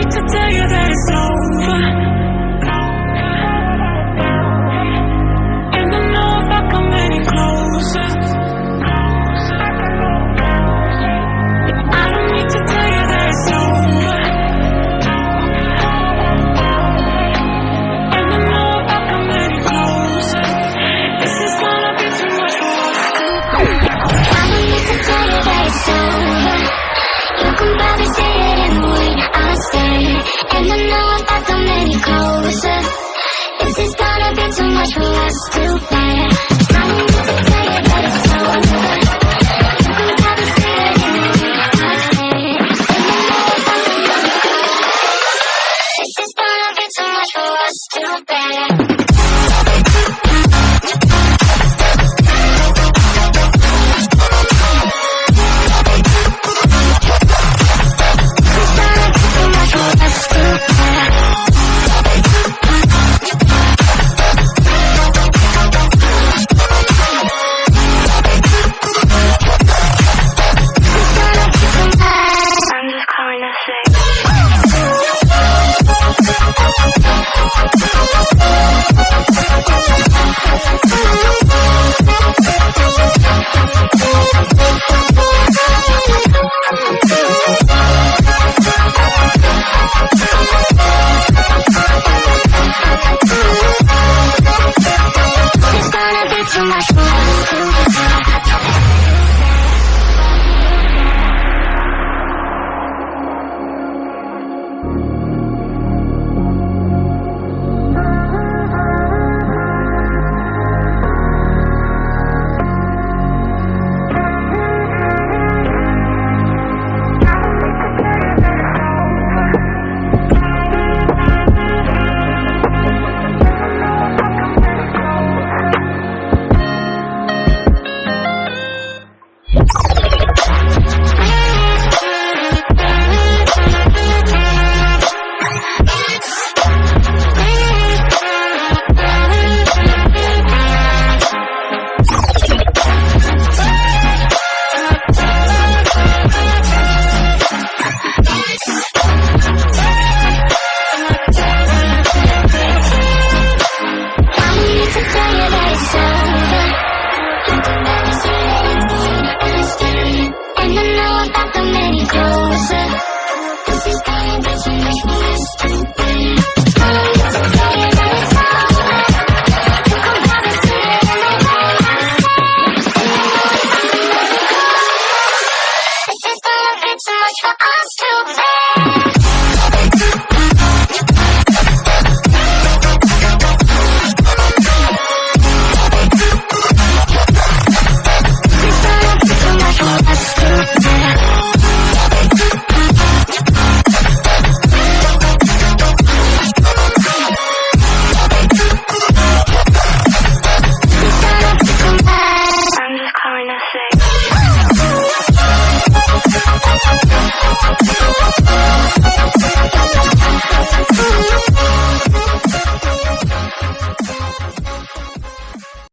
need to tell you that it's over, and I know if I come any closer, I don't need to tell you that it's over, and I know if I come any closer, this is gonna be too much for us to bear. I don't need to tell you that it's over. You can probably see it in the way I stare, and I know if I come any closer, this is gonna be too much for us to bear. I don't need to tell you that it's over. You can probably see it in the way I stare, and I know if I come any closer, this is gonna be too much for us to bear. Too much for us to bear.